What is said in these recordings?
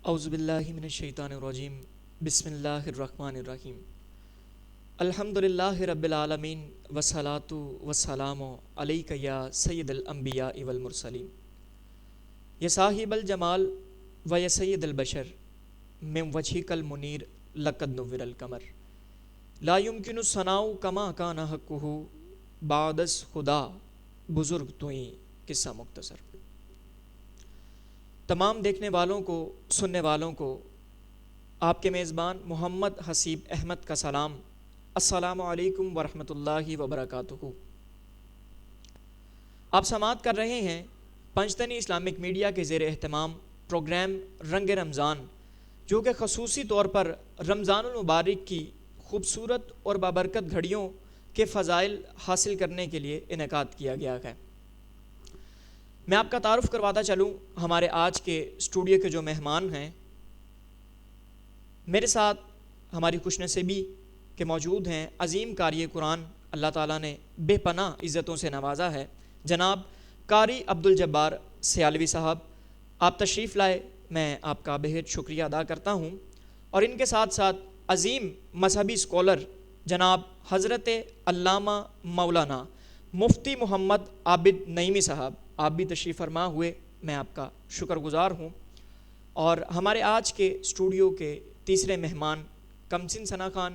اعوذ باللہ من الشیطان الرجیم بسم اللہ الرحمن الرحیم الحمدللہ رب العالمین والصلاۃ والسلام علیک یا سید الانبیاء والمرسلین یا صاحب الجمال و یا سید البشر من وجہک المنیر لقد نور القمر لا یمکن الثناء کما کان حقہ بعد از خدا بزرگ توئیں قصہ مختصر۔ تمام دیکھنے والوں کو، سننے والوں کو آپ کے میزبان محمد حسیب احمد کا سلام۔ السلام علیکم ورحمۃ اللہ وبرکاتہ۔ آپ سماعت کر رہے ہیں پنجتنی اسلامک میڈیا کے زیر اہتمام پروگرام رنگ رمضان، جو کہ خصوصی طور پر رمضان المبارک کی خوبصورت اور بابرکت گھڑیوں کے فضائل حاصل کرنے کے لیے انعقاد کیا گیا ہے۔ میں آپ کا تعارف کرواتا چلوں، ہمارے آج کے اسٹوڈیو کے جو مہمان ہیں، میرے ساتھ ہماری خوش نصیبی کے موجود ہیں عظیم قاری قرآن، اللہ تعالیٰ نے بے پناہ عزتوں سے نوازا ہے، جناب قاری عبدالجبار سیالوی صاحب۔ آپ تشریف لائے، میں آپ کا بہت شکریہ ادا کرتا ہوں۔ اور ان کے ساتھ ساتھ عظیم مذہبی اسکالر جناب حضرت علامہ مولانا مفتی محمد عابد نعیمی صاحب، آپ بھی تشریف فرما ہوئے، میں آپ کا شکر گزار ہوں۔ اور ہمارے آج کے اسٹوڈیو کے تیسرے مہمان کمسن ثنا خان،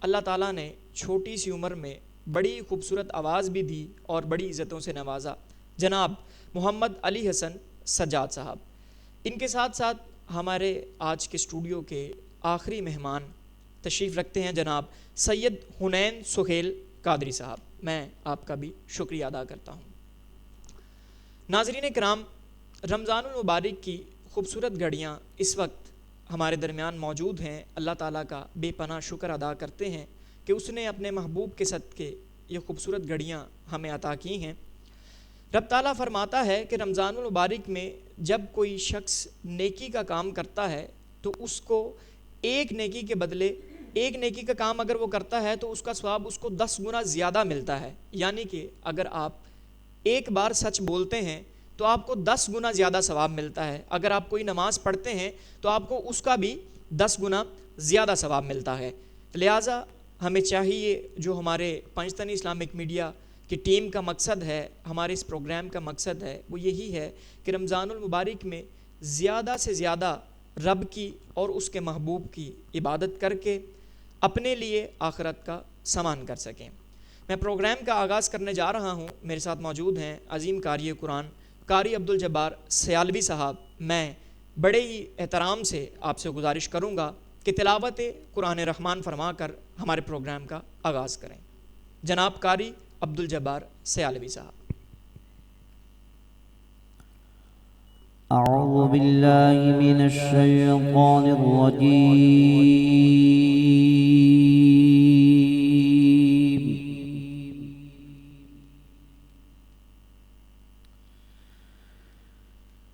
اللہ تعالیٰ نے چھوٹی سی عمر میں بڑی خوبصورت آواز بھی دی اور بڑی عزتوں سے نوازا، جناب محمد علی حسن سجاد صاحب۔ ان کے ساتھ ساتھ ہمارے آج کے اسٹوڈیو کے آخری مہمان تشریف رکھتے ہیں جناب سید حنین سہیل قادری صاحب، میں آپ کا بھی شکریہ ادا کرتا ہوں۔ ناظرین کرام، رمضان المبارک کی خوبصورت گھڑیاں اس وقت ہمارے درمیان موجود ہیں۔ اللہ تعالیٰ کا بے پناہ شکر ادا کرتے ہیں کہ اس نے اپنے محبوب کے صدقے یہ خوبصورت گھڑیاں ہمیں عطا کی ہیں۔ رب تعالیٰ فرماتا ہے کہ رمضان المبارک میں جب کوئی شخص نیکی کا کام کرتا ہے تو اس کو ایک نیکی کے بدلے ایک نیکی کا کام اگر وہ کرتا ہے تو اس کا ثواب اس کو 10 گنا زیادہ ملتا ہے۔ یعنی کہ اگر آپ ایک بار سچ بولتے ہیں تو آپ کو 10 گنا زیادہ ثواب ملتا ہے، اگر آپ کوئی نماز پڑھتے ہیں تو آپ کو اس کا بھی 10 گنا زیادہ ثواب ملتا ہے۔ لہٰذا ہمیں چاہیے، جو ہمارے پنجتنی اسلامک میڈیا کی ٹیم کا مقصد ہے، ہمارے اس پروگرام کا مقصد ہے، وہ یہی ہے کہ رمضان المبارک میں زیادہ سے زیادہ رب کی اور اس کے محبوب کی عبادت کر کے اپنے لیے آخرت کا سامان کر سکیں۔ میں پروگرام کا آغاز کرنے جا رہا ہوں، میرے ساتھ موجود ہیں عظیم قاری قرآن قاری عبدالجبار سیالوی صاحب۔ میں بڑے ہی احترام سے آپ سے گزارش کروں گا کہ تلاوت قرآن رحمان فرما کر ہمارے پروگرام کا آغاز کریں۔ جناب قاری عبدالجبار سیالوی صاحب۔ اعوذ باللہ من الشیطان الرجیم،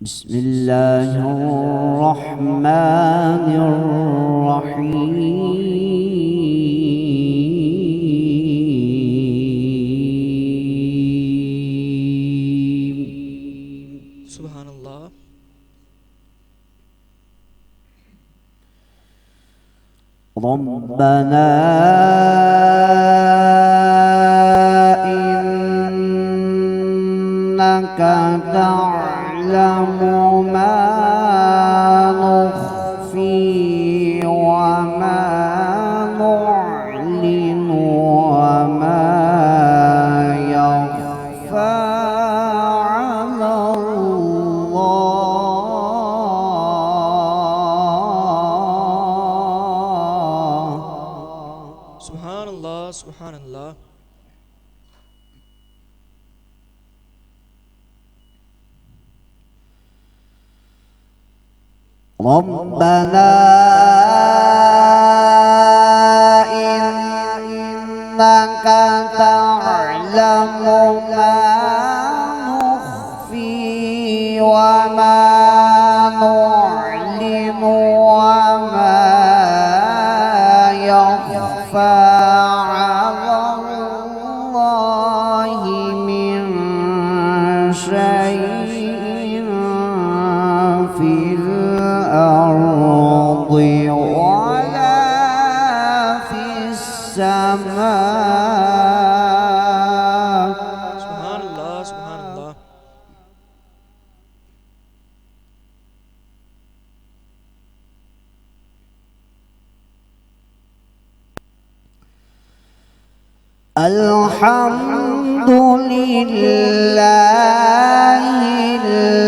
بسم اللہ الرحمن الرحیم۔ سبحان اللہ۔ ربنا إنك تعلم ما نخفي وما نعلن وما يخفى على الله۔ سبحان اللہ، سبحان اللہ۔ ربنا إنك تعلم ما نخفي وما نعلن وما يخفى على الله من شيء في الأرض الحمد لله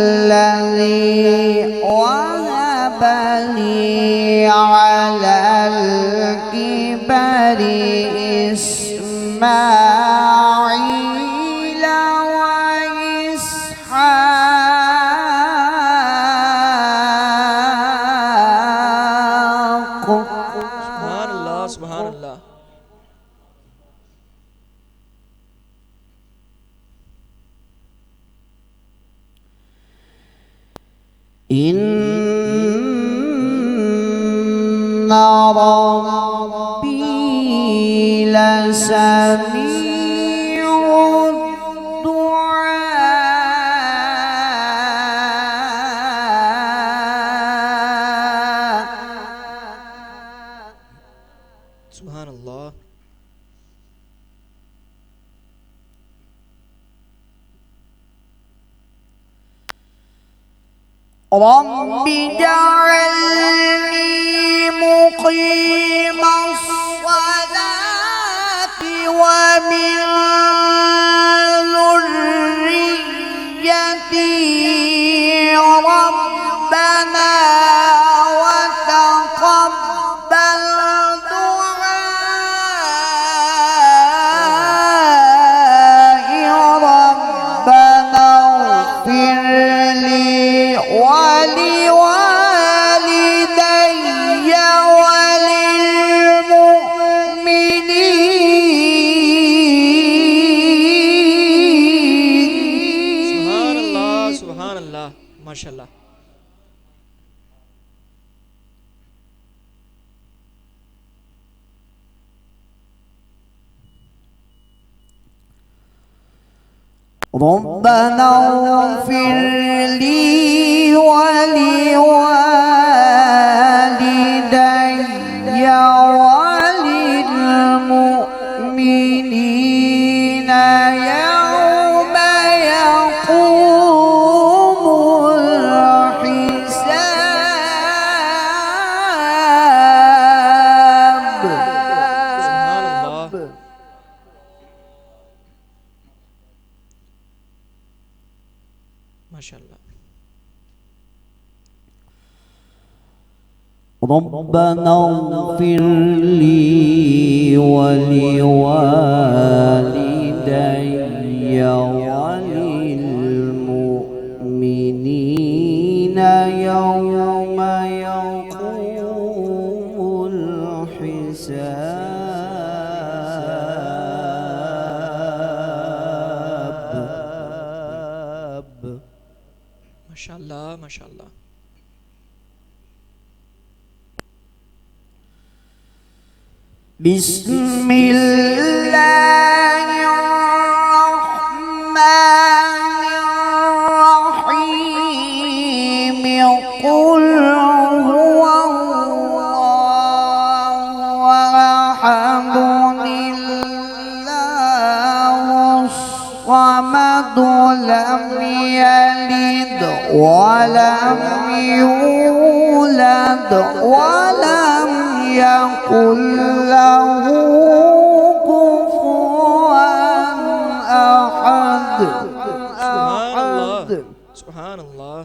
الذي وهب لي على الكبر إسماعيل وإسحاق. سبحان اللہ سبحان اللہ. إن ربي لسميع الدعاء. سبحان اللہ. رب اجعلني مقيم الصلاة ومن ذريتي ربنا وتقبل دعائي ربنا اغفر لي ولوالدي وللمؤمنين. سبحان اللہ سبحان اللہ. ماشاء اللہ. ربنا اغفر لي ولوالدي وللمؤمنين يوم يقوم الحساب. سبحان اللہ. ماشاء اللہ. ربنا اغفر لي ولوالدي وللمؤمنين يوم يقوم الحساب. ماشاء اللہ ماشاء اللہ. بسم الله الرحمن الرحيم. قل هو الله أحد الله الصمد لم يلد ولم يولد ولم يكن له كفوا أحد. سبحان اللہ سبحان اللہ.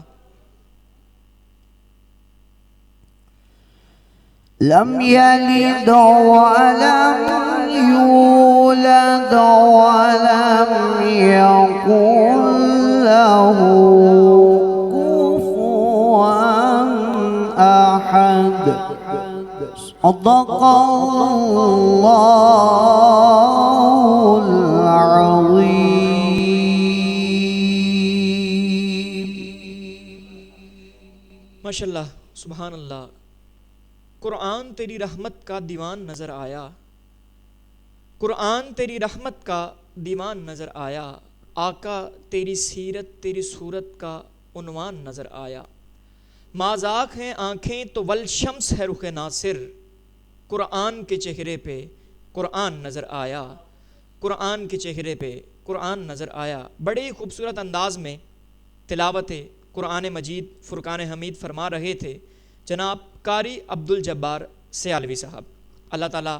لم يلد ولم يولد ولم يكن له كفوا أحد. صدق الله العظيم. ماشاء اللہ سبحان اللہ. قرآن تیری رحمت کا دیوان نظر آیا. قرآن تیری رحمت کا دیوان نظر آیا. آقا تیری سیرت تیری صورت کا عنوان نظر آیا. مازاق ہیں آنکھیں تو والشمس ہے رخ ناصر. قرآن کے چہرے پہ قرآن نظر آیا. قرآن کے چہرے پہ قرآن نظر آیا. بڑے ہی خوبصورت انداز میں تلاوت قرآن مجید فرقان حمید فرما رہے تھے جناب قاری عبدالجبار سیالوی صاحب. اللہ تعالیٰ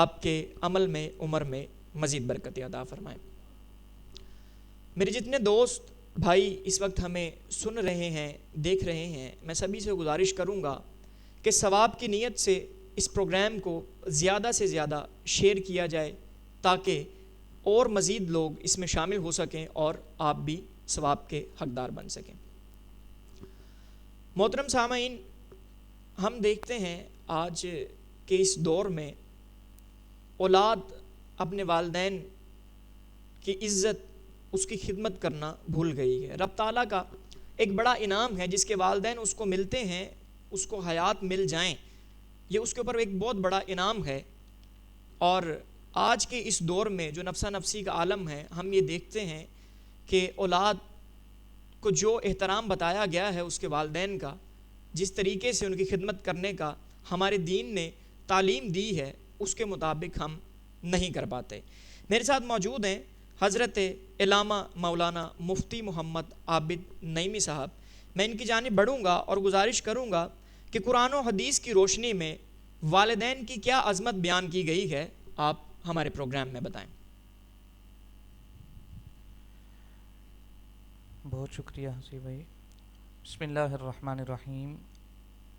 آپ کے عمل میں عمر میں مزید برکت عطا فرمائے۔ میرے جتنے دوست بھائی اس وقت ہمیں سن رہے ہیں، دیکھ رہے ہیں، میں سبھی سے گزارش کروں گا کہ ثواب کی نیت سے اس پروگرام کو زیادہ سے زیادہ شیئر کیا جائے تاکہ اور مزید لوگ اس میں شامل ہو سکیں اور آپ بھی ثواب کے حقدار بن سکیں۔ محترم سامعین، ہم دیکھتے ہیں آج کے اس دور میں اولاد اپنے والدین کی عزت، اس کی خدمت کرنا بھول گئی ہے۔ رب تعالیٰ کا ایک بڑا انعام ہے جس کے والدین اس کو ملتے ہیں، اس کو حیات مل جائیں، یہ اس کے اوپر ایک بہت بڑا انعام ہے۔ اور آج کے اس دور میں جو نفسا نفسی کا عالم ہے، ہم یہ دیکھتے ہیں کہ اولاد کو جو احترام بتایا گیا ہے اس کے والدین کا، جس طریقے سے ان کی خدمت کرنے کا ہمارے دین نے تعلیم دی ہے، اس کے مطابق ہم نہیں کر پاتے۔ میرے ساتھ موجود ہیں حضرت علامہ مولانا مفتی محمد عابد نعیمی صاحب۔ میں ان کی جانب بڑھوں گا اور گزارش کروں گا کہ قرآن و حدیث کی روشنی میں والدین کی کیا عظمت بیان کی گئی ہے، آپ ہمارے پروگرام میں بتائیں۔ بہت شکریہ حسین بھائی۔ بسم اللہ الرحمن الرحیم۔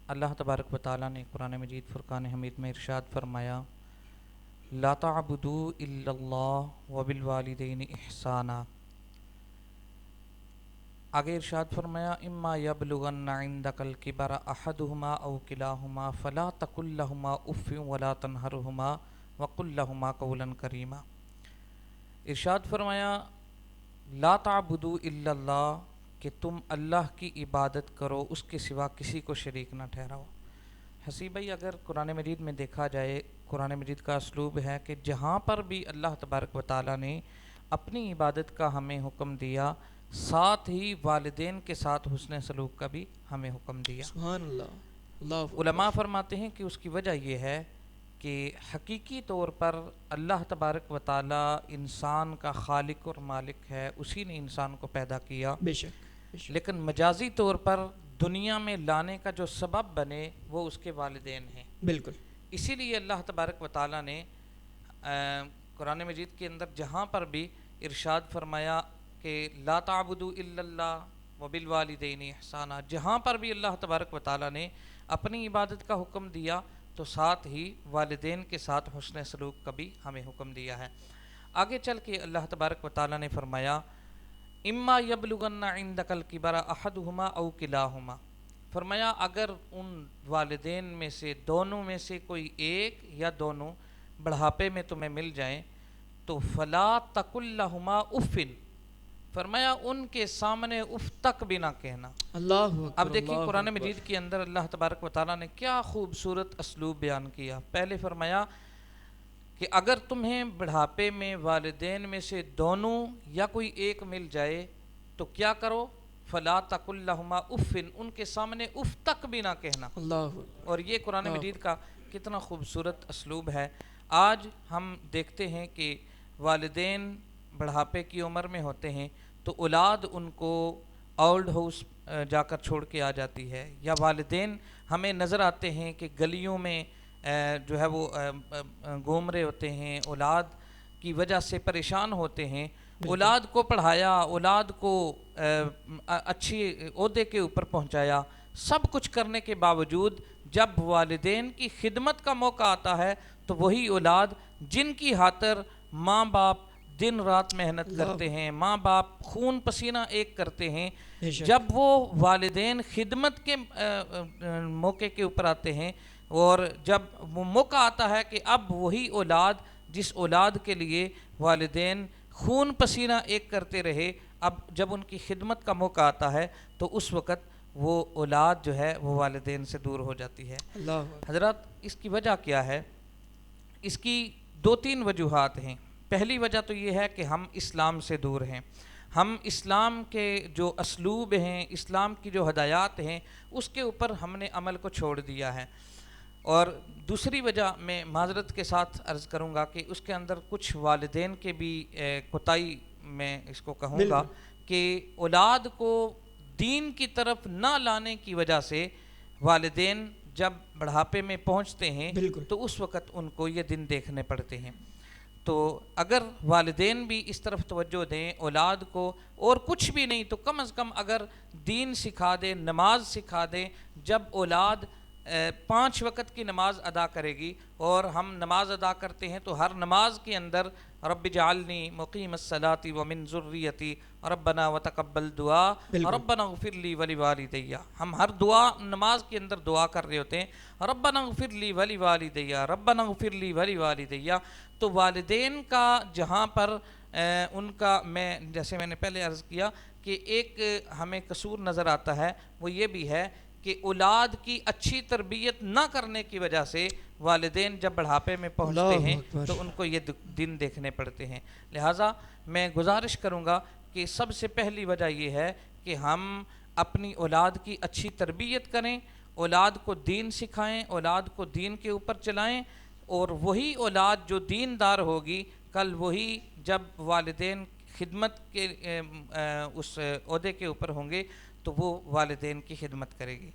اللہ تبارک و تعالیٰ نے قرآن مجید فرقان حمید میں ارشاد فرمایا، لا تعبدوا الا اللہ وبالوالدین احسانا۔ آگے ارشاد فرمایا، اما یبلغن عندک الکبر احدہما او کلاہما فلا تقل لہما اف ولا تنہرہما وقل لہما قولا کریما۔ ارشاد فرمایا، لا تعبدوا الا اللہ، کہ تم اللہ کی عبادت کرو، اس کے سوا کسی کو شریک نہ ٹھہراؤ۔ حسین بھائی، اگر قرآن مجید میں دیکھا جائے، قرآن مجید کا اسلوب ہے کہ جہاں پر بھی اللہ تبارک و تعالیٰ نے اپنی عبادت کا ہمیں حکم دیا، ساتھ ہی والدین کے ساتھ حسن سلوک کا بھی ہمیں حکم دیا۔ سبحان اللہ۔ علماء فرماتے ہیں کہ اس کی وجہ یہ ہے کہ حقیقی طور پر اللہ تبارک و تعالیٰ انسان کا خالق اور مالک ہے، اسی نے انسان کو پیدا کیا، بے شک۔ لیکن مجازی طور پر دنیا میں لانے کا جو سبب بنے وہ اس کے والدین ہیں۔ بالکل۔ اسی لیے اللہ تبارک و تعالیٰ نے قرآن مجید کے اندر جہاں پر بھی ارشاد فرمایا کہ لا تعبدوا الا اللہ وبالوالدین احسانا، جہاں پر بھی اللہ تبارک و تعالیٰ نے اپنی عبادت کا حکم دیا تو ساتھ ہی والدین کے ساتھ حسن سلوک کا بھی ہمیں حکم دیا ہے۔ آگے چل کے اللہ تبارک و تعالیٰ نے فرمایا، اما یبلغن عندک الکبر احدہما او کلاہما، فرمایا اگر ان والدین میں سے دونوں میں سے کوئی ایک یا دونوں بڑھاپے میں تمہیں مل جائیں تو فلا تقل لہما اف، فرمایا ان کے سامنے اف تک بھی نہ کہنا۔ اللہ اکبر۔ اب دیکھیے اللہ قرآن اکبر۔ مجید کے اندر اللہ تبارک و تعالیٰ نے کیا خوبصورت اسلوب بیان کیا۔ پہلے فرمایا کہ اگر تمہیں بڑھاپے میں والدین میں سے دونوں یا کوئی ایک مل جائے تو کیا کرو، فلا تقل لہما اف، ان کے سامنے اف تک بھی نہ کہنا۔ اللہ۔ اور یہ قرآن مجید کا کتنا خوبصورت اسلوب ہے۔ آج ہم دیکھتے ہیں کہ والدین بڑھاپے کی عمر میں ہوتے ہیں تو اولاد ان کو اولڈ ہاؤس جا کر چھوڑ کے آ جاتی ہے، یا والدین ہمیں نظر آتے ہیں کہ گلیوں میں جو ہے وہ گھوم رہے ہوتے ہیں، اولاد کی وجہ سے پریشان ہوتے ہیں۔ اولاد کو پڑھایا، اولاد کو اچھی عہدے کے اوپر پہنچایا، سب کچھ کرنے کے باوجود جب والدین کی خدمت کا موقع آتا ہے تو وہی اولاد جن کی خاطر ماں باپ دن رات محنت کرتے ہیں، ماں باپ خون پسینہ ایک کرتے ہیں، جب وہ والدین خدمت کے موقع کے اوپر آتے ہیں اور جب وہ موقع آتا ہے کہ اب وہی اولاد جس اولاد کے لیے والدین خون پسینہ ایک کرتے رہے، اب جب ان کی خدمت کا موقع آتا ہے تو اس وقت وہ اولاد جو ہے وہ والدین سے دور ہو جاتی ہے۔ حضرات، اس کی وجہ کیا ہے؟ اس کی دو تین وجوہات ہیں۔ پہلی وجہ تو یہ ہے کہ ہم اسلام سے دور ہیں، ہم اسلام کے جو اسلوب ہیں، اسلام کی جو ہدایات ہیں، اس کے اوپر ہم نے عمل کو چھوڑ دیا ہے۔ اور دوسری وجہ میں معذرت کے ساتھ عرض کروں گا کہ اس کے اندر کچھ والدین کے بھی کوتاہی میں اس کو کہوں گا کہ اولاد کو دین کی طرف نہ لانے کی وجہ سے والدین جب بڑھاپے میں پہنچتے ہیں تو اس وقت ان کو یہ دن دیکھنے پڑتے ہیں۔ تو اگر والدین بھی اس طرف توجہ دیں اولاد کو، اور کچھ بھی نہیں تو کم از کم اگر دین سکھا دیں، نماز سکھا دیں، جب اولاد 5 وقت کی نماز ادا کرے گی، اور ہم نماز ادا کرتے ہیں تو ہر نماز کے اندر رب اجعلنی مقیم الصلاۃ ومن ذریتی ربنا وتقبل دعا بالکل۔ ربنا اغفر لی ولوالدی، ہم ہر دعا نماز کے اندر دعا کر رہے ہوتے ہیں ربنا اغفر لی ولوالدی ربنا اغفر لی ولوالدی۔ تو والدین کا جہاں پر ان کا، میں جیسے میں نے پہلے عرض کیا کہ ایک ہمیں قصور نظر آتا ہے، وہ یہ بھی ہے کہ اولاد کی اچھی تربیت نہ کرنے کی وجہ سے والدین جب بڑھاپے میں پہنچتے اللہ ہیں اکبر۔ تو ان کو یہ دن دیکھنے پڑتے ہیں۔ لہٰذا میں گزارش کروں گا کہ سب سے پہلی وجہ یہ ہے کہ ہم اپنی اولاد کی اچھی تربیت کریں، اولاد کو دین سکھائیں، اولاد کو دین کے اوپر چلائیں، اور وہی اولاد جو دیندار ہوگی کل وہی جب والدین خدمت کے اس عہدے کے اوپر ہوں گے تو وہ والدین کی خدمت کرے گی۔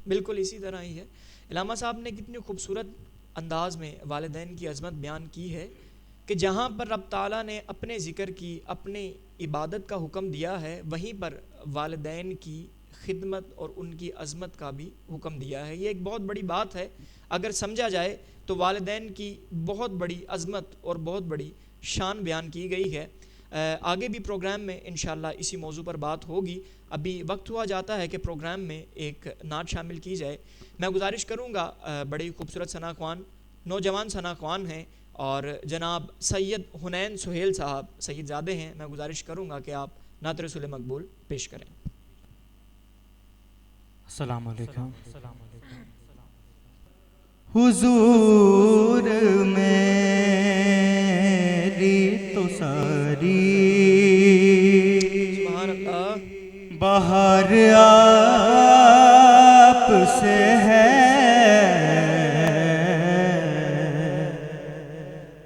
بالکل اسی طرح ہی ہے۔ علامہ صاحب نے کتنی خوبصورت انداز میں والدین کی عظمت بیان کی ہے کہ جہاں پر رب تعالیٰ نے اپنے ذکر کی، اپنی عبادت کا حکم دیا ہے، وہیں پر والدین کی خدمت اور ان کی عظمت کا بھی حکم دیا ہے۔ یہ ایک بہت بڑی بات ہے، اگر سمجھا جائے تو والدین کی بہت بڑی عظمت اور بہت بڑی شان بیان کی گئی ہے۔ آگے بھی پروگرام میں انشاءاللہ اسی موضوع پر بات ہوگی۔ ابھی وقت ہوا جاتا ہے کہ پروگرام میں ایک نعت شامل کی جائے۔ میں گزارش کروں گا، بڑی خوبصورت ثنا خوان، نوجوان ثنا خوان ہیں اور جناب سید حنین سہیل صاحب سید زادے ہیں، میں گزارش کروں گا کہ آپ نعت رسول مقبول پیش کریں۔ السلام علیکم۔ حضور میری تو ساری سبحان اللہ۔ بہار آپ سے ہے،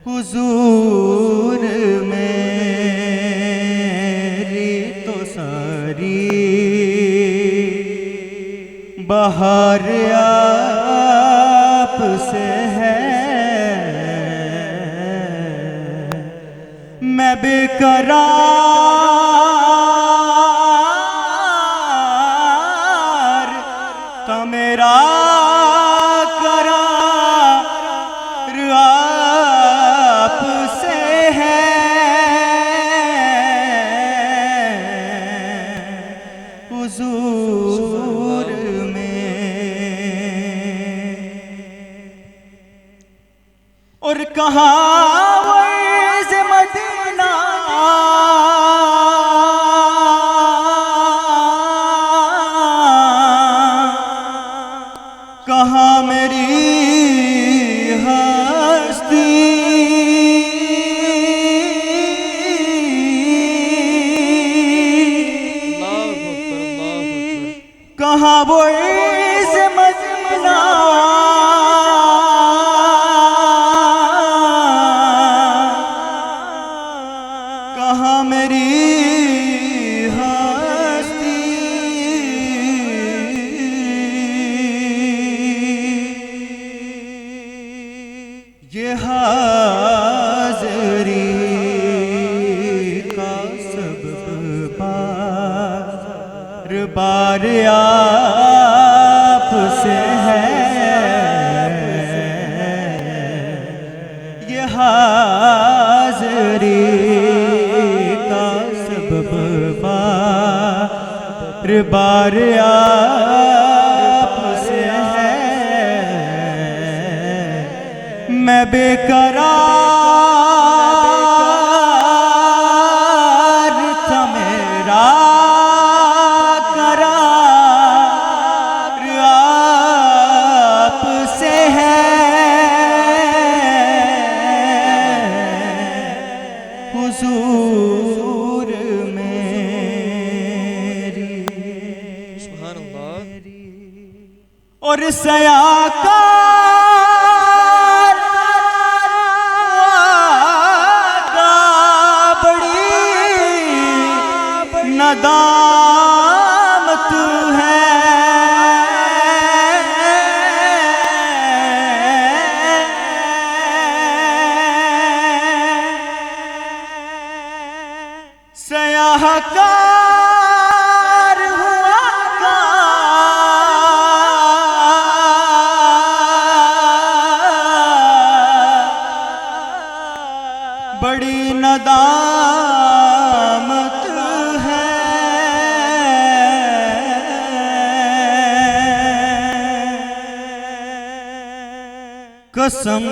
حضور میری تو ساری بہار آپ سے ہے، میں بے قرار تھا میرا قرار آپ سے ہے، حضور اور کہاں ویز مدینہ کہاں میری ہستی، اللہ اکبر، اللہ اکبر۔ کہاں ویز مدینہ کہاں میری ہستی، یہ حاضری کا سبب بار بار آپ سے ہے، یہ حاضری کا سبب بار بار آپ سے ہے، میں بے قرار تھا میرا قرار آپ سے ہے، حضور میری سبحان اللہ۔ اور سیاکار کا بڑی ندامت ہے، قسم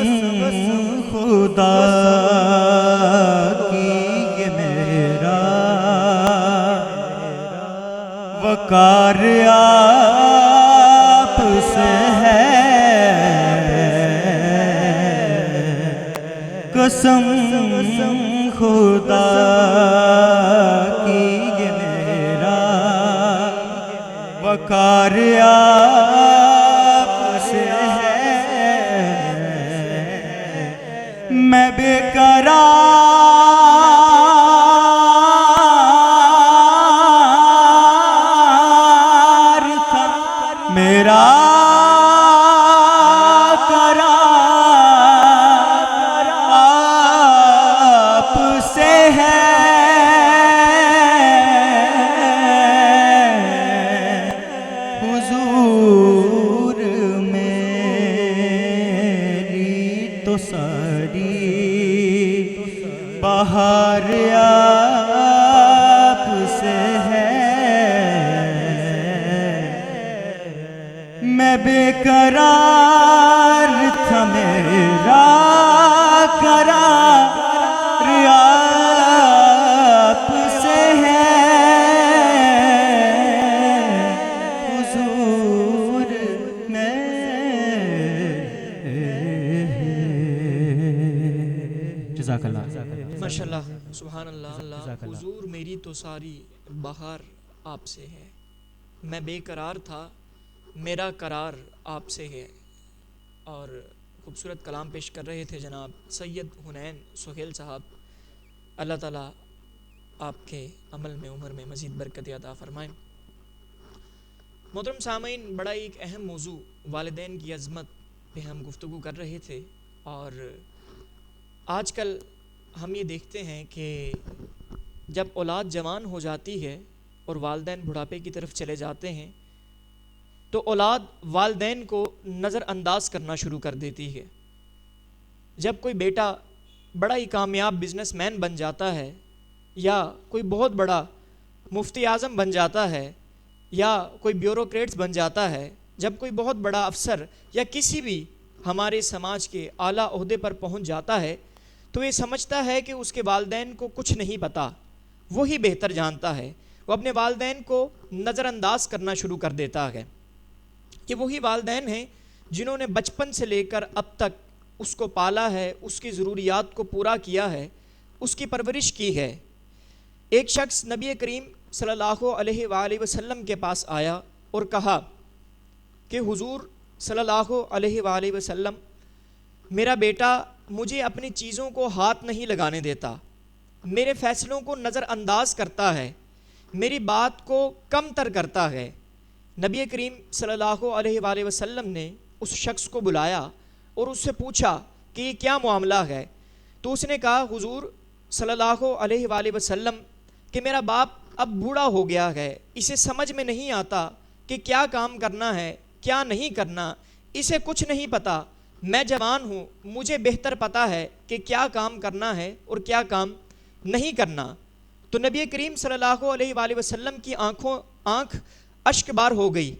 خدا کی یہ میرا وقار آپ سے ہے، قسم خدا کی یہ میرا وقار آپ سے ہے، میں بے قرار تھا، میرا قرار آپ سے ہے، حضور میری تو ساری بہار آپ سے ہے، میں بے قرار تھا، میرا قرار آپ سے ہے، حضور میں جزاک اللہ ماشاءاللہ سبحان اللہ. حضور میری تو ساری بہار آپ سے ہے، میں بے قرار تھا، میرا قرار آپ سے ہے. اور خوبصورت کلام پیش کر رہے تھے جناب سید حنین سہیل صاحب. اللہ تعالیٰ آپ کے عمل میں عمر میں مزید برکت عطا فرمائیں. محترم سامعین، بڑا ایک اہم موضوع والدین کی عظمت پہ ہم گفتگو کر رہے تھے. اور آج کل ہم یہ دیکھتے ہیں کہ جب اولاد جوان ہو جاتی ہے اور والدین بڑھاپے کی طرف چلے جاتے ہیں تو اولاد والدین کو نظر انداز کرنا شروع کر دیتی ہے. جب کوئی بیٹا بڑا ہی کامیاب بزنس مین بن جاتا ہے، یا کوئی بہت بڑا مفتی اعظم بن جاتا ہے، یا کوئی بیوروکریٹس بن جاتا ہے، جب کوئی بہت بڑا افسر یا کسی بھی ہمارے سماج کے اعلیٰ عہدے پر پہنچ جاتا ہے تو یہ سمجھتا ہے کہ اس کے والدین کو کچھ نہیں پتہ، وہی بہتر جانتا ہے. وہ اپنے والدین کو نظر انداز کرنا شروع کر دیتا ہے. یہ وہی والدین ہیں جنہوں نے بچپن سے لے کر اب تک اس کو پالا ہے، اس کی ضروریات کو پورا کیا ہے، اس کی پرورش کی ہے. ایک شخص نبی کریم صلی اللہ علیہ وآلہ وسلم کے پاس آیا اور کہا کہ حضور صلی اللہ علیہ وآلہ وسلم، میرا بیٹا مجھے اپنی چیزوں کو ہاتھ نہیں لگانے دیتا، میرے فیصلوں کو نظر انداز کرتا ہے، میری بات کو کم تر کرتا ہے. نبی کریم صلی اللہ علیہ وآلہ وسلم نے اس شخص کو بلایا اور اس سے پوچھا کہ یہ کیا معاملہ ہے. تو اس نے کہا حضور صلی اللہ علیہ وآلہ وسلم کہ میرا باپ اب بوڑھا ہو گیا ہے، اسے سمجھ میں نہیں آتا کہ کیا کام کرنا ہے کیا نہیں کرنا، اسے کچھ نہیں پتہ. میں جوان ہوں، مجھے بہتر پتہ ہے کہ کیا کام کرنا ہے اور کیا کام نہیں کرنا. تو نبی کریم صلی اللہ علیہ وآلہ وسلم کی آنکھ اشک بار ہو گئی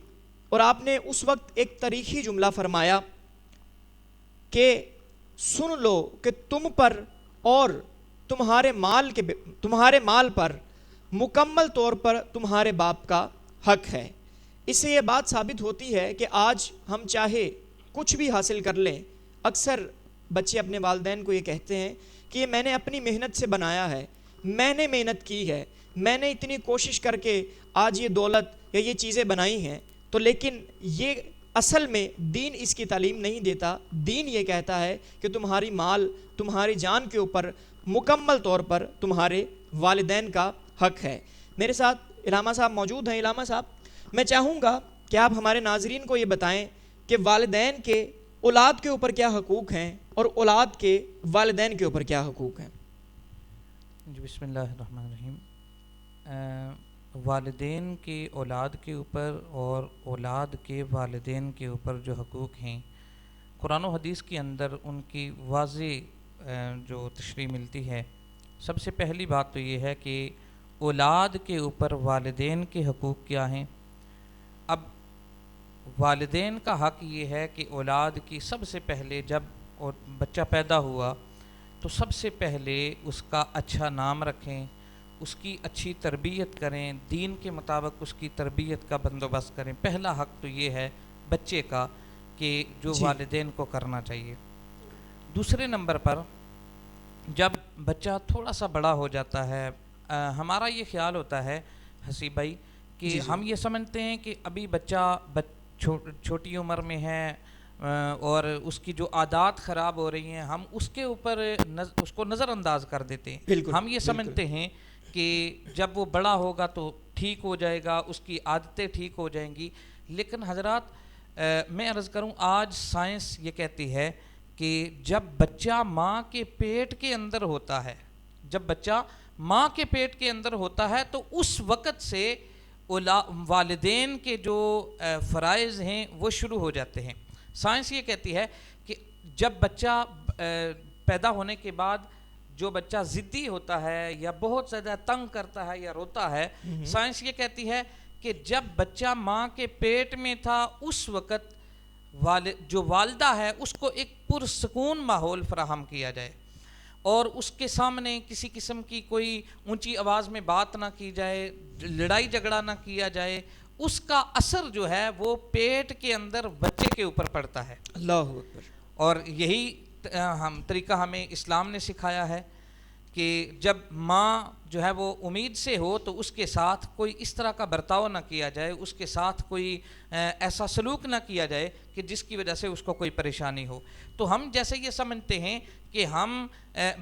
اور آپ نے اس وقت ایک تاریخی جملہ فرمایا کہ سن لو کہ تم پر اور تمہارے مال پر مکمل طور پر تمہارے باپ کا حق ہے. اس سے یہ بات ثابت ہوتی ہے کہ آج ہم چاہے کچھ بھی حاصل کر لیں، اکثر بچے اپنے والدین کو یہ کہتے ہیں کہ یہ میں نے اپنی محنت سے بنایا ہے، میں نے محنت کی ہے، میں نے اتنی کوشش کر کے آج یہ دولت یا یہ چیزیں بنائی ہیں. تو لیکن یہ اصل میں دین اس کی تعلیم نہیں دیتا. دین یہ کہتا ہے کہ تمہاری مال تمہاری جان کے اوپر مکمل طور پر تمہارے والدین کا حق ہے. میرے ساتھ علامہ صاحب موجود ہیں. علامہ صاحب، میں چاہوں گا کہ آپ ہمارے ناظرین کو یہ بتائیں کہ والدین کے اولاد کے اوپر کیا حقوق ہیں اور اولاد کے والدین کے اوپر کیا حقوق ہیں. جی بسم اللہ الرحمن الرحیم. والدین کے اولاد کے اوپر اور اولاد کے والدین کے اوپر جو حقوق ہیں، قرآن و حدیث کے اندر ان کی واضح جو تشریح ملتی ہے. سب سے پہلی بات تو یہ ہے کہ اولاد کے اوپر والدین کے حقوق کیا ہیں. اب والدین کا حق یہ ہے کہ اولاد کی سب سے پہلے جب اور بچہ پیدا ہوا تو سب سے پہلے اس کا اچھا نام رکھیں، اس کی اچھی تربیت کریں، دین کے مطابق اس کی تربیت کا بندوبست کریں۔ پہلا حق تو یہ ہے بچے کا کہ جو جی۔ والدین کو کرنا چاہیے۔ دوسرے نمبر پر جب بچہ تھوڑا سا بڑا ہو جاتا ہے، ہمارا یہ خیال ہوتا ہے حسیب بھائی کہ جی ہم یہ سمجھتے ہیں کہ ابھی بچہ چھوٹی عمر میں ہے اور اس کی جو عادات خراب ہو رہی ہیں، ہم اس کے اوپر اس کو نظر انداز کر دیتے ہیں۔ بالکل، ہم یہ سمجھتے ہیں کہ جب وہ بڑا ہوگا تو ٹھیک ہو جائے گا، اس کی عادتیں ٹھیک ہو جائیں گی۔ لیکن حضرات میں عرض کروں، آج سائنس یہ کہتی ہے کہ جب بچہ ماں کے پیٹ کے اندر ہوتا ہے، جب بچہ ماں کے پیٹ کے اندر ہوتا ہے تو اس وقت سے والدین کے جو فرائض ہیں وہ شروع ہو جاتے ہیں۔ سائنس یہ کہتی ہے کہ جب بچہ پیدا ہونے کے بعد جو بچہ ضدی ہوتا ہے یا بہت زیادہ تنگ کرتا ہے یا روتا ہے، سائنس یہ کہتی ہے کہ جب بچہ ماں کے پیٹ میں تھا اس وقت جو والدہ ہے اس کو ایک پرسکون ماحول فراہم کیا جائے اور اس کے سامنے کسی قسم کی کوئی اونچی آواز میں بات نہ کی جائے، لڑائی جھگڑا نہ کیا جائے، اس کا اثر جو ہے وہ پیٹ کے اندر بچے کے اوپر پڑتا ہے۔ اللہ اکبر۔ اور یہی طریقہ ہمیں اسلام نے سکھایا ہے کہ جب ماں جو ہے وہ امید سے ہو تو اس کے ساتھ کوئی اس طرح کا برتاؤ نہ کیا جائے، اس کے ساتھ کوئی ایسا سلوک نہ کیا جائے کہ جس کی وجہ سے اس کو کوئی پریشانی ہو۔ تو ہم جیسے یہ سمجھتے ہیں کہ ہم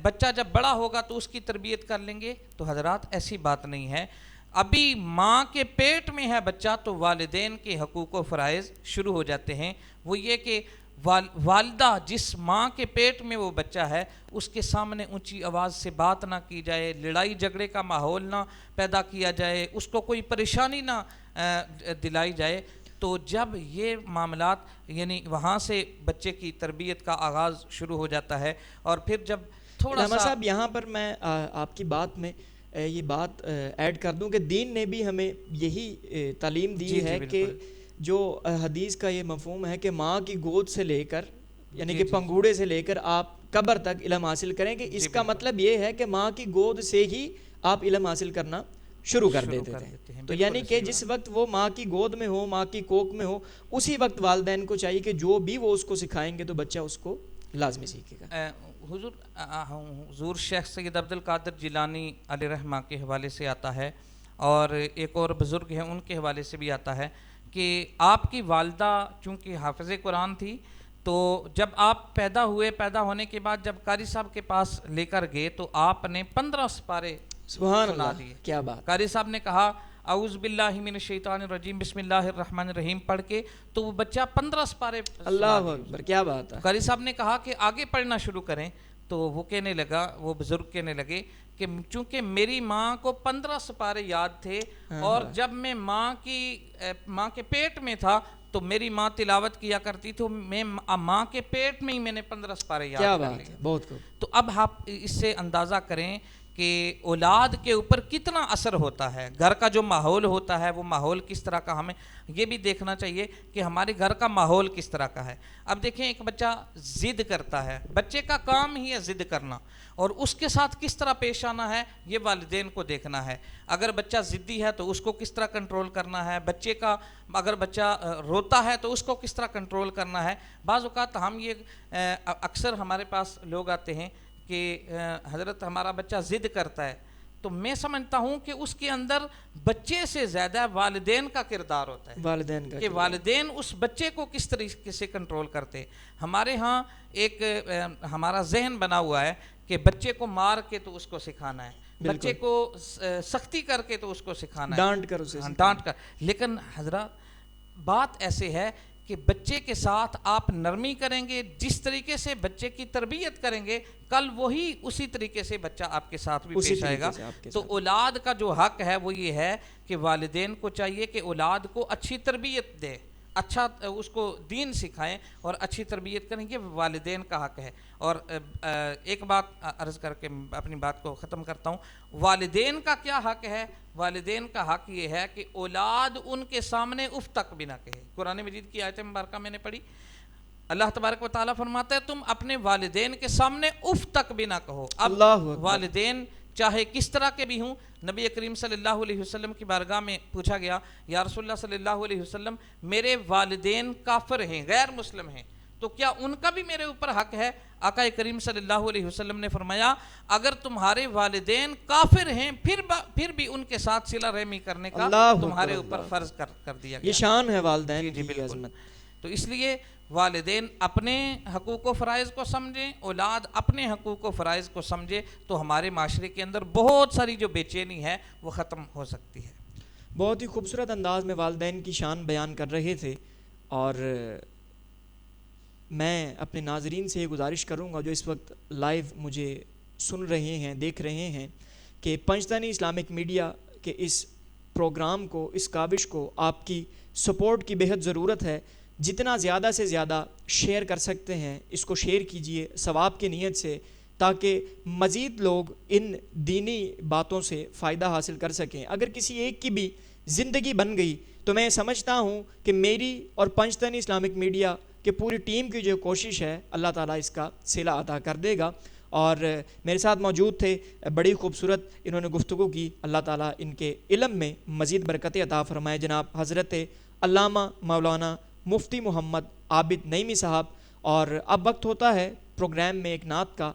بچہ جب بڑا ہوگا تو اس کی تربیت کر لیں گے، تو حضرات ایسی بات نہیں ہے۔ ابھی ماں کے پیٹ میں ہے بچہ تو والدین کے حقوق و فرائض شروع ہو جاتے ہیں۔ وہ یہ کہ والدہ جس ماں کے پیٹ میں وہ بچہ ہے اس کے سامنے اونچی آواز سے بات نہ کی جائے، لڑائی جھگڑے کا ماحول نہ پیدا کیا جائے، اس کو کوئی پریشانی نہ دلائی جائے۔ تو جب یہ معاملات یعنی وہاں سے بچے کی تربیت کا آغاز شروع ہو جاتا ہے، اور پھر جب تھوڑا علامہ سا صاحب یہاں پر میں آپ کی بات میں یہ بات ایڈ کر دوں کہ دین نے بھی ہمیں یہی تعلیم دی ہے کہ جو حدیث کا یہ مفہوم ہے کہ ماں کی گود سے لے کر یعنی کہ پنگوڑے سے لے کر آپ قبر تک علم حاصل کریں گے، اس کا مطلب یہ ہے کہ ماں کی گود سے ہی آپ علم حاصل کرنا شروع کر دیتے تھے۔ تو یعنی کہ جس وقت وہ ماں کی گود میں ہو، ماں کی کوکھ میں ہو، اسی وقت والدین کو چاہیے کہ جو بھی وہ اس کو سکھائیں گے تو بچہ اس کو لازمی سیکھے گا۔ حضور شیخ سید عبد القادر جیلانی علیہ رحمہ کے حوالے سے آتا ہے اور ایک اور بزرگ ہیں ان کے حوالے سے بھی آتا ہے کہ آپ کی والدہ چونکہ حافظ قرآن تھی، تو جب آپ پیدا ہوئے، پیدا ہونے کے بعد جب قاری صاحب کے پاس لے کر گئے تو آپ نے 15 سپارے سبحان سنا اللہ، دیے۔ کیا بات۔ قاری صاحب نے کہا اعوذ باللہ من الشیطان الرجیم بسم اللہ الرحمن الرحیم پڑھ کے تو وہ بچہ 15 سپارے اللہ اکبر، کیا بات ہے۔ قاری صاحب نے کہا کہ آگے پڑھنا شروع کریں، تو وہ کہنے لگا، وہ بزرگ کہنے لگے کہ چونکہ میری ماں کو 15 سپارے یاد تھے اور جب میں ماں کے پیٹ میں تھا تو میری ماں تلاوت کیا کرتی تھی، میں ماں کے پیٹ میں ہی میں نے 15 سپارے یاد کیا کر بات لیے۔ ہے، بہت خوب۔ تو اب آپ اس سے اندازہ کریں کہ اولاد کے اوپر کتنا اثر ہوتا ہے، گھر کا جو ماحول ہوتا ہے وہ ماحول کس طرح کا، ہمیں یہ بھی دیکھنا چاہیے کہ ہمارے گھر کا ماحول کس طرح کا ہے۔ اب دیکھیں ایک بچہ ضد کرتا ہے، بچے کا کام ہی ہے ضد کرنا، اور اس کے ساتھ کس طرح پیش آنا ہے یہ والدین کو دیکھنا ہے۔ اگر بچہ ضدی ہے تو اس کو کس طرح کنٹرول کرنا ہے، اگر بچہ روتا ہے تو اس کو کس طرح کنٹرول کرنا ہے۔ بعض اوقات ہم یہ اکثر ہمارے پاس لوگ آتے ہیں کہ حضرت ہمارا بچہ ضد کرتا ہے، تو میں سمجھتا ہوں کہ اس کے اندر بچے سے زیادہ والدین کا کردار ہوتا ہے، والدین کا کہ والدین اس بچے کو کس طریقے سے کنٹرول کرتے۔ ہمارے ہاں ایک ہمارا ذہن بنا ہوا ہے کہ بچے کو مار کے تو اس کو سکھانا ہے، بچے کو سختی کر کے تو اس کو سکھانا ہے، ڈانٹ کر اسے ڈانٹ کر۔ لیکن حضرات بات ایسے ہے کہ بچے کے ساتھ آپ نرمی کریں گے، جس طریقے سے بچے کی تربیت کریں گے کل وہی اسی طریقے سے بچہ آپ کے ساتھ بھی پیش آئے گا۔ تو اولاد کا جو حق ہے وہ یہ ہے کہ والدین کو چاہیے کہ اولاد کو اچھی تربیت دے، اچھا اس کو دین سکھائیں اور اچھی تربیت کریں، یہ والدین کا حق ہے۔ اور ایک بات عرض کر کے اپنی بات کو ختم کرتا ہوں، والدین کا کیا حق ہے؟ والدین کا حق یہ ہے کہ اولاد ان کے سامنے اف تک بھی نہ کہے۔ قرآن مجید کی آیت مبارکہ میں نے پڑھی، اللہ تبارک و تعالیٰ فرماتا ہے تم اپنے والدین کے سامنے اف تک بھی نہ کہو. اب اللہ اکبر. والدین چاہے کس طرح کے بھی ہوں. نبی کریم صلی اللہ علیہ وسلم کی بارگاہ میں پوچھا گیا یا رسول اللہ صلی اللہ علیہ وسلم میرے والدین کافر ہیں, غیر مسلم ہیں, تو کیا ان کا بھی میرے اوپر حق ہے؟ آقا کریم صلی اللہ علیہ وسلم نے فرمایا اگر تمہارے والدین کافر ہیں پھر بھی ان کے ساتھ صلہ رحمی کرنے کا تمہارے اوپر فرض کر دیا گیا. یہ شان ہے والدین جی کی بالکل. عظمت. تو اس لیے والدین اپنے حقوق و فرائض کو سمجھیں, اولاد اپنے حقوق و فرائض کو سمجھے تو ہمارے معاشرے کے اندر بہت ساری جو بے چینی ہے وہ ختم ہو سکتی ہے. بہت ہی خوبصورت انداز میں والدین کی شان بیان کر رہے تھے, اور میں اپنے ناظرین سے یہ گزارش کروں گا جو اس وقت لائیو مجھے سن رہے ہیں, دیکھ رہے ہیں, کہ پنجتنی اسلامک میڈیا کے اس پروگرام کو, اس کاوش کو آپ کی سپورٹ کی بہت ضرورت ہے. جتنا زیادہ سے زیادہ شیئر کر سکتے ہیں اس کو شیئر کیجئے ثواب کی نیت سے, تاکہ مزید لوگ ان دینی باتوں سے فائدہ حاصل کر سکیں. اگر کسی ایک کی بھی زندگی بن گئی تو میں سمجھتا ہوں کہ میری اور پنجتنی اسلامک میڈیا کہ پوری ٹیم کی جو کوشش ہے اللہ تعالیٰ اس کا صلہ عطا کر دے گا. اور میرے ساتھ موجود تھے, بڑی خوبصورت انہوں نے گفتگو کی, اللہ تعالیٰ ان کے علم میں مزید برکتیں عطا فرمائے. جناب حضرت علامہ مولانا مفتی محمد عابد نعیمی صاحب. اور اب وقت ہوتا ہے پروگرام میں ایک نعت کا.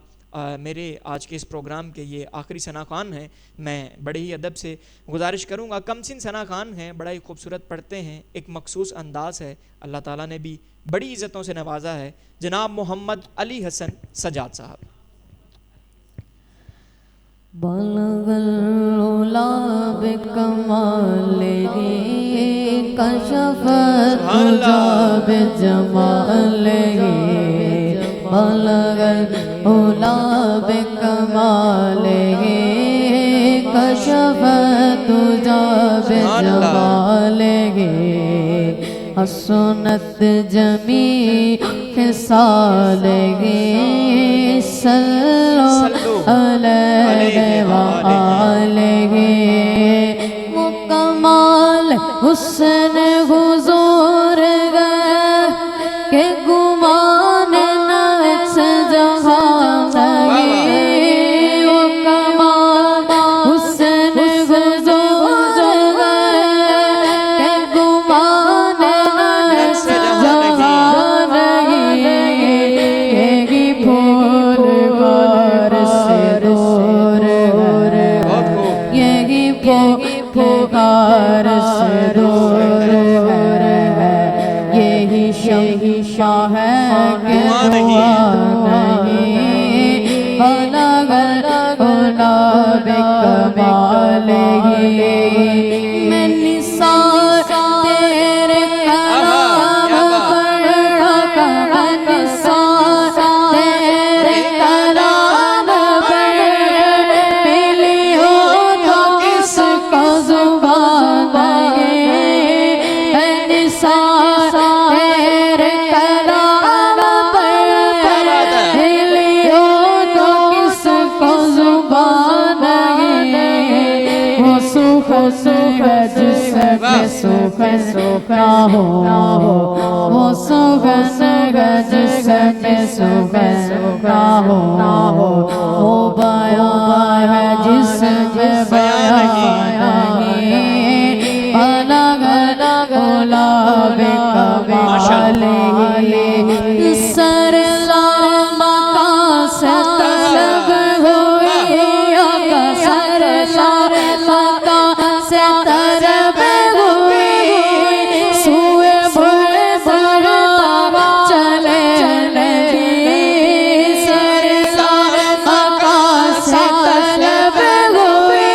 میرے آج کے اس پروگرام کے یہ آخری ثنا خوان ہیں. میں بڑے ہی ادب سے گزارش کروں گا, کم سن ثنا خوان ہیں, بڑا ہی خوبصورت پڑھتے ہیں, ایک مخصوص انداز ہے, اللہ تعالیٰ نے بھی بڑی عزتوں سے نوازا ہے. جناب محمد علی حسن سجاد صاحب. بلغ العلا بکمالہ کشف الدجى بجمالہ بلغ العلا بکمالہ کشف الدجى بجمالہ حسنت جمیع خصالہ صلو علیہ وآلہ مکمل حسن حضور گئے کہ گمان نفس جہاں نہیں. مکمل حسن حضور گئے کہ گمان نفس جہاں نہیں. یہی پھول غار سے دور ہے, یہی پھکار سے دور ہے, یہی شاہ ہے کہ دعا نہیں. بلغ العلا بکمالہ میں نثار تیرے کلام پڑھا کر, نثار تیرے کلام پڑھ ملی ہو تو کس کو زبان ہے. نثار تیرے کلام پڑھ ملی ہو تو کس کو زبان ہے. وہ سکھ جس میں سکھ نہ ہو, وہ سکھ جس میں سکھ نہ ہو, وہ بیان ہے جس میں بیان نہیں. بلغ العلا بکمالہ سر مکان سے طلب ہوئی, آقا سر مکان سے طلب ہوئی. سوئے بھرتا چلے لگی, سر مکان سے طلب ہوئی.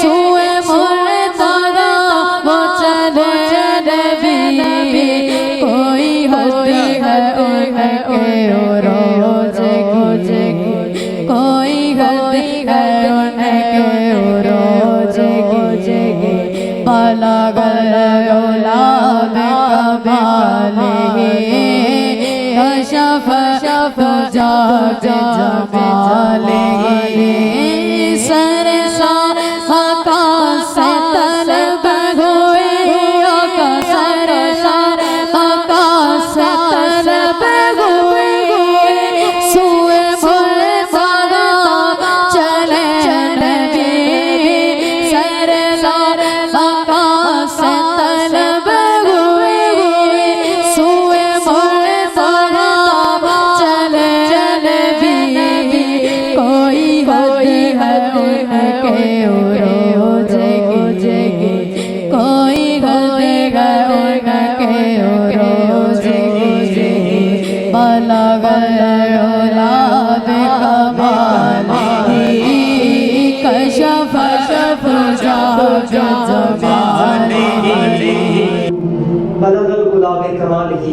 سوئے بھرتا وہ چلے لگی. کوئی ہوتی ہے ان کے روز کی, کوئی ہوتی ہے ان کے روز کی. بلغ العلا بکمالہ کشف الدجى بجمالہ. سر مکان سے طلب ہوئی, آقا سر مکان سے طلب بلغ العلا بکمالہ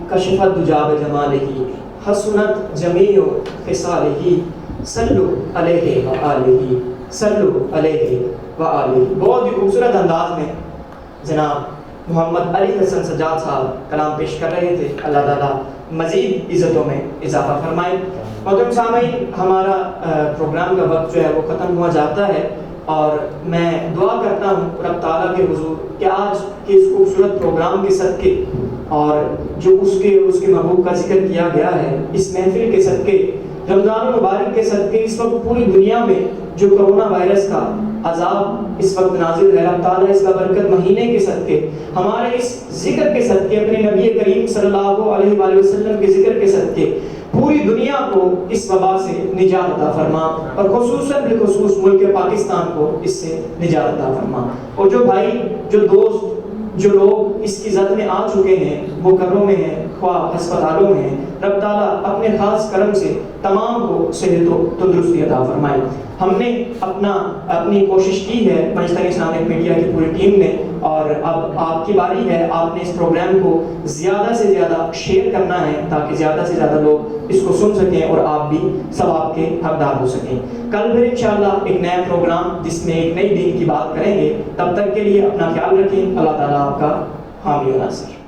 کشف الدجی بجمالہ حسنت جمیع خصالہ صلو علیہ وآلہ صلو علیہ وآلہ. بہت ہی خوبصورت انداز میں جناب محمد علی حسن سجاد صاحب کلام پیش کر رہے تھے. اللہ تعالیٰ مزید عزتوں میں اضافہ فرمائے. محترم سامعین، ہمارا پروگرام کا وقت جو ہے وہ ختم ہوا جاتا ہے، اور میں دعا کرتا ہوں رب تعالیٰ کے حضور کہ آج کے اس خوبصورت پروگرام کے صدقے اور جو اس کے محبوب کا ذکر کیا گیا ہے، اس محفل کے صدقے، رمضان المبارک کے صدقے، اس وقت پوری دنیا میں جو کرونا وائرس کا عذاب اس وقت نازل ہے، اللہ تعالیٰ اس کا برکت مہینے کے صدقے، ہمارے اس ذکر کے صدقے، اپنے نبی کریم صلی اللہ علیہ وآلہ وسلم کے ذکر کے صدقے پوری دنیا کو اس وبا سے نجات عطا فرما، اور خصوصاً بالخصوص ملک پاکستان کو اس سے نجات عطا فرما. اور جو بھائی، جو دوست، جو لوگ اس کی زد میں آ چکے ہیں، وہ گھروں میں ہیں، خواہ ہسپتالوں میں ہیں، رب تعالیٰ اپنے خاص کرم سے تمام کو صحت و تندرستی عطا فرمائے. ہم نے اپنی کوشش کی ہے پاکستانی اسلامک میڈیا کی پوری ٹیم نے، اور اب آپ کی باری ہے. آپ نے اس پروگرام کو زیادہ سے زیادہ شیئر کرنا ہے تاکہ زیادہ سے زیادہ لوگ اس کو سن سکیں اور آپ بھی ثواب کے حقدار ہو سکیں. کل پھر انشاءاللہ ایک نیا پروگرام جس میں ایک نئی دین کی بات کریں گے. تب تک کے لیے اپنا خیال رکھیں. اللہ تعالیٰ آپ کا حامی و ناصر.